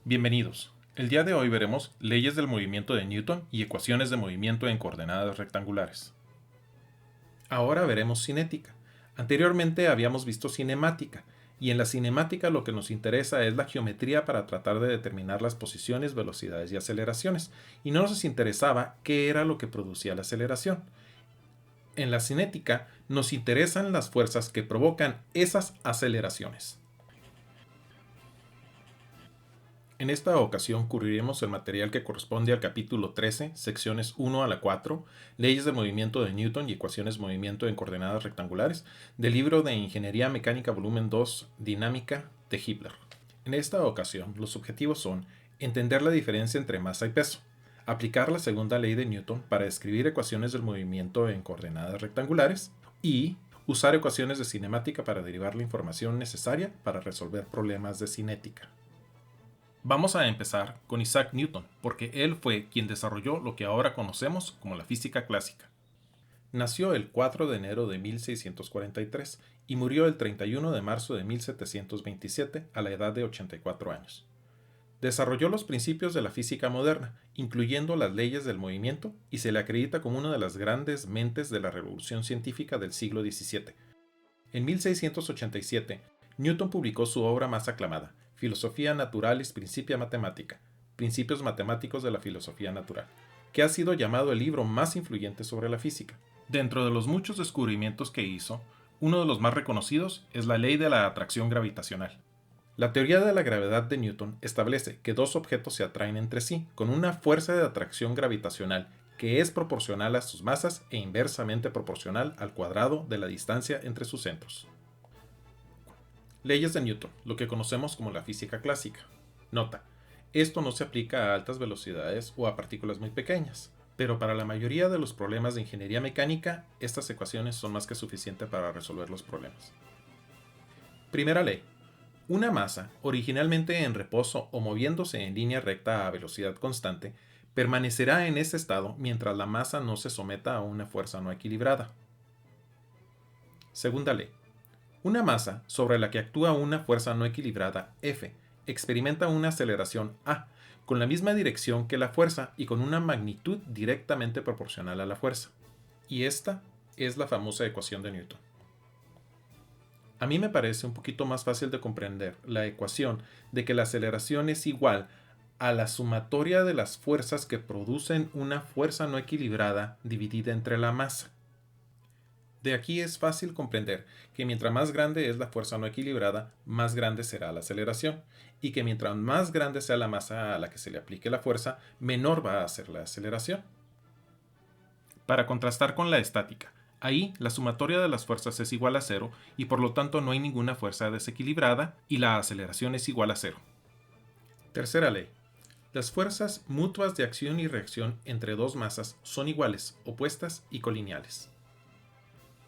Bienvenidos. El día de hoy veremos leyes del movimiento de Newton y ecuaciones de movimiento en coordenadas rectangulares. Ahora veremos cinética. Anteriormente habíamos visto cinemática, y en la cinemática lo que nos interesa es la geometría para tratar de determinar las posiciones, velocidades y aceleraciones, y no nos interesaba qué era lo que producía la aceleración. En la cinética nos interesan las fuerzas que provocan esas aceleraciones. En esta ocasión cubriremos el material que corresponde al capítulo 13, secciones 1 a la 4, leyes de movimiento de Newton y ecuaciones de movimiento en coordenadas rectangulares, del libro de Ingeniería Mecánica volumen 2, Dinámica, de Hibbeler. En esta ocasión, los objetivos son entender la diferencia entre masa y peso, aplicar la segunda ley de Newton para describir ecuaciones del movimiento en coordenadas rectangulares y usar ecuaciones de cinemática para derivar la información necesaria para resolver problemas de cinética. Vamos a empezar con Isaac Newton, porque él fue quien desarrolló lo que ahora conocemos como la física clásica. Nació el 4 de enero de 1643 y murió el 31 de marzo de 1727 a la edad de 84 años. Desarrolló los principios de la física moderna, incluyendo las leyes del movimiento, y se le acredita como una de las grandes mentes de la revolución científica del siglo XVII. En 1687, Newton publicó su obra más aclamada, Filosofia Naturalis Principia Mathematica, Principios Matemáticos de la Filosofía Natural, que ha sido llamado el libro más influyente sobre la física. Dentro de los muchos descubrimientos que hizo, uno de los más reconocidos es la ley de la atracción gravitacional. La teoría de la gravedad de Newton establece que dos objetos se atraen entre sí con una fuerza de atracción gravitacional que es proporcional a sus masas e inversamente proporcional al cuadrado de la distancia entre sus centros. Leyes de Newton, lo que conocemos como la física clásica. Nota: esto no se aplica a altas velocidades o a partículas muy pequeñas, pero para la mayoría de los problemas de ingeniería mecánica, estas ecuaciones son más que suficientes para resolver los problemas. Primera ley. Una masa, originalmente en reposo o moviéndose en línea recta a velocidad constante, permanecerá en ese estado mientras la masa no se someta a una fuerza no equilibrada. Segunda ley. Una masa sobre la que actúa una fuerza no equilibrada, F, experimenta una aceleración A, con la misma dirección que la fuerza y con una magnitud directamente proporcional a la fuerza. Y esta es la famosa ecuación de Newton. A mí me parece un poquito más fácil de comprender la ecuación de que la aceleración es igual a la sumatoria de las fuerzas que producen una fuerza no equilibrada dividida entre la masa. De aquí es fácil comprender que mientras más grande es la fuerza no equilibrada, más grande será la aceleración, y que mientras más grande sea la masa a la que se le aplique la fuerza, menor va a ser la aceleración. Para contrastar con la estática, ahí la sumatoria de las fuerzas es igual a cero y por lo tanto no hay ninguna fuerza desequilibrada y la aceleración es igual a cero. Tercera ley. Las fuerzas mutuas de acción y reacción entre dos masas son iguales, opuestas y colineales.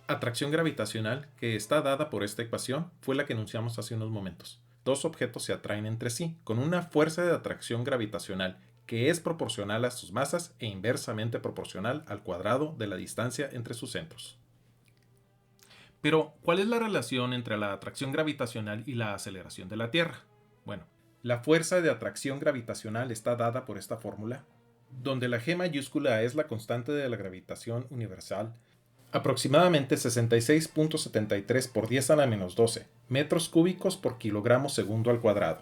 Atracción gravitacional, que está dada por esta ecuación, fue la que enunciamos hace unos momentos. Dos objetos se atraen entre sí con una fuerza de atracción gravitacional que es proporcional a sus masas e inversamente proporcional al cuadrado de la distancia entre sus centros. Pero, ¿cuál es la relación entre la atracción gravitacional y la aceleración de la Tierra? Bueno, la fuerza de atracción gravitacional está dada por esta fórmula, donde la G mayúscula es la constante de la gravitación universal, aproximadamente 66.73 por 10 a la menos 12 metros cúbicos por kilogramo segundo al cuadrado.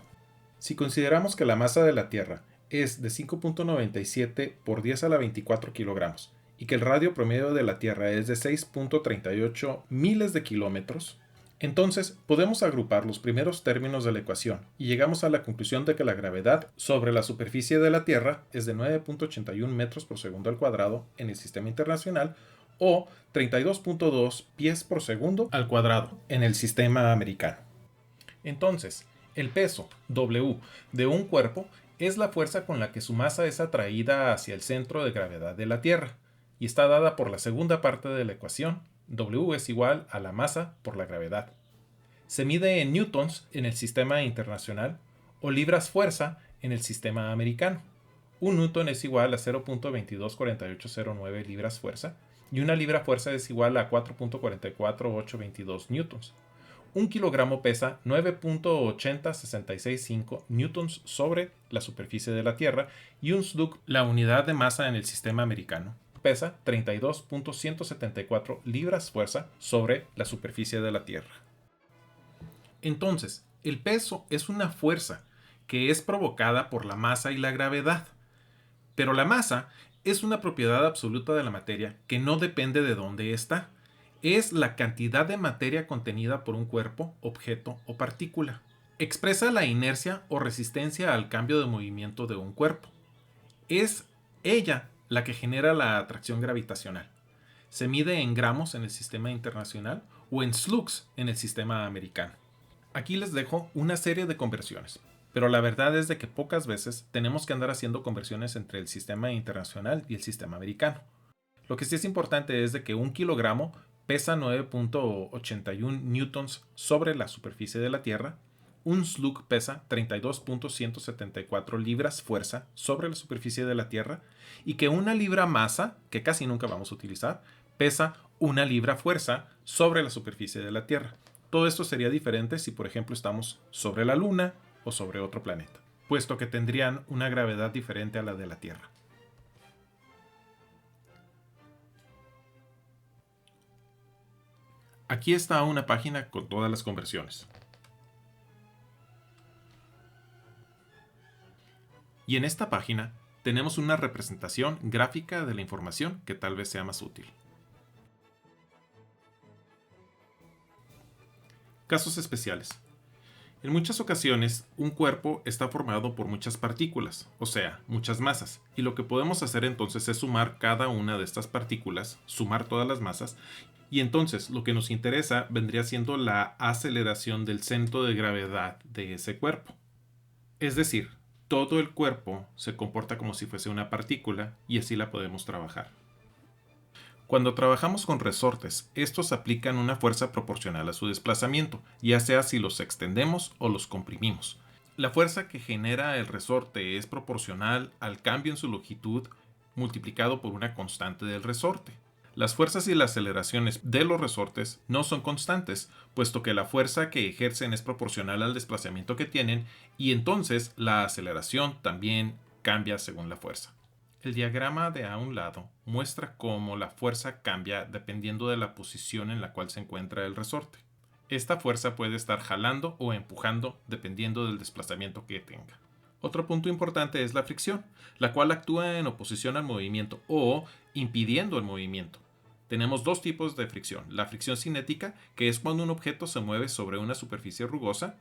Si consideramos que la masa de la Tierra es de 5.97 por 10 a la 24 kilogramos y que el radio promedio de la Tierra es de 6.38 miles de kilómetros, entonces podemos agrupar los primeros términos de la ecuación y llegamos a la conclusión de que la gravedad sobre la superficie de la Tierra es de 9.81 metros por segundo al cuadrado en el sistema internacional o 32.2 pies por segundo al cuadrado en el sistema americano. Entonces, el peso, W, de un cuerpo es la fuerza con la que su masa es atraída hacia el centro de gravedad de la Tierra, y está dada por la segunda parte de la ecuación, W es igual a la masa por la gravedad. Se mide en newtons en el sistema internacional o libras fuerza en el sistema americano. Un newton es igual a 0.224809 libras fuerza, y una libra fuerza es igual a 4.44822 newtons. Un kilogramo pesa 9.80665 newtons sobre la superficie de la Tierra y un slug, la unidad de masa en el sistema americano, pesa 32.174 libras fuerza sobre la superficie de la Tierra. Entonces, el peso es una fuerza que es provocada por la masa y la gravedad. Pero la masa es una propiedad absoluta de la materia que no depende de dónde está. Es la cantidad de materia contenida por un cuerpo, objeto o partícula. Expresa la inercia o resistencia al cambio de movimiento de un cuerpo. Es ella la que genera la atracción gravitacional. Se mide en gramos en el sistema internacional o en slugs en el sistema americano. Aquí les dejo una serie de conversiones, pero la verdad es de que pocas veces tenemos que andar haciendo conversiones entre el sistema internacional y el sistema americano. Lo que sí es importante es de que un kilogramo pesa 9.81 newtons sobre la superficie de la Tierra, un slug pesa 32.174 libras fuerza sobre la superficie de la Tierra y que una libra masa, que casi nunca vamos a utilizar, pesa una libra fuerza sobre la superficie de la Tierra. Todo esto sería diferente si, por ejemplo, estamos sobre la Luna o sobre otro planeta, puesto que tendrían una gravedad diferente a la de la Tierra. Aquí está una página con todas las conversiones. Y en esta página tenemos una representación gráfica de la información que tal vez sea más útil. Casos especiales. En muchas ocasiones, un cuerpo está formado por muchas partículas, o sea, muchas masas, y lo que podemos hacer entonces es sumar cada una de estas partículas, sumar todas las masas, y entonces lo que nos interesa vendría siendo la aceleración del centro de gravedad de ese cuerpo. Es decir, todo el cuerpo se comporta como si fuese una partícula y así la podemos trabajar. Cuando trabajamos con resortes, estos aplican una fuerza proporcional a su desplazamiento, ya sea si los extendemos o los comprimimos. La fuerza que genera el resorte es proporcional al cambio en su longitud multiplicado por una constante del resorte. Las fuerzas y las aceleraciones de los resortes no son constantes, puesto que la fuerza que ejercen es proporcional al desplazamiento que tienen y entonces la aceleración también cambia según la fuerza. El diagrama de a un lado muestra cómo la fuerza cambia dependiendo de la posición en la cual se encuentra el resorte. Esta fuerza puede estar jalando o empujando dependiendo del desplazamiento que tenga. Otro punto importante es la fricción, la cual actúa en oposición al movimiento o impidiendo el movimiento. Tenemos dos tipos de fricción. La fricción cinética, que es cuando un objeto se mueve sobre una superficie rugosa,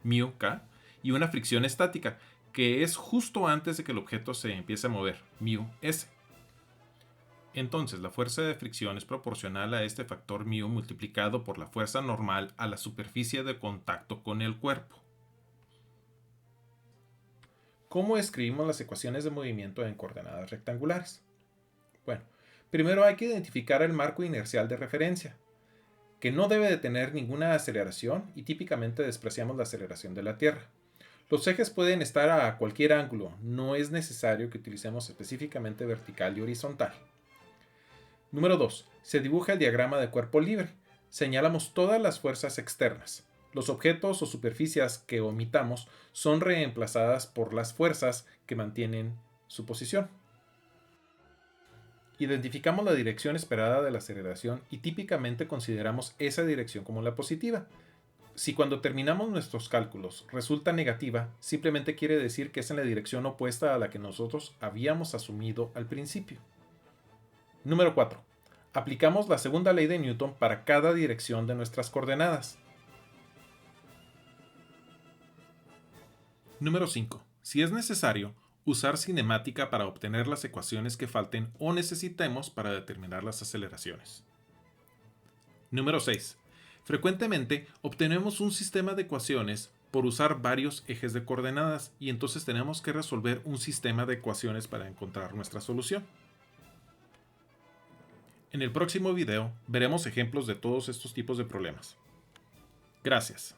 μk, y una fricción estática, que es justo antes de que el objeto se empiece a mover, μs. Entonces, la fuerza de fricción es proporcional a este factor μ multiplicado por la fuerza normal a la superficie de contacto con el cuerpo. ¿Cómo escribimos las ecuaciones de movimiento en coordenadas rectangulares? Bueno, primero hay que identificar el marco inercial de referencia, que no debe de tener ninguna aceleración y típicamente despreciamos la aceleración de la Tierra. Los ejes pueden estar a cualquier ángulo, no es necesario que utilicemos específicamente vertical y horizontal. Número 2. Se dibuja el diagrama de cuerpo libre. Señalamos todas las fuerzas externas. Los objetos o superficies que omitamos son reemplazadas por las fuerzas que mantienen su posición. Identificamos la dirección esperada de la aceleración y típicamente consideramos esa dirección como la positiva. Si cuando terminamos nuestros cálculos resulta negativa, simplemente quiere decir que es en la dirección opuesta a la que nosotros habíamos asumido al principio. Número 4. Aplicamos la segunda ley de Newton para cada dirección de nuestras coordenadas. Número 5. Si es necesario, usar cinemática para obtener las ecuaciones que falten o necesitemos para determinar las aceleraciones. Número 6. Frecuentemente obtenemos un sistema de ecuaciones por usar varios ejes de coordenadas y entonces tenemos que resolver un sistema de ecuaciones para encontrar nuestra solución. En el próximo video veremos ejemplos de todos estos tipos de problemas. Gracias.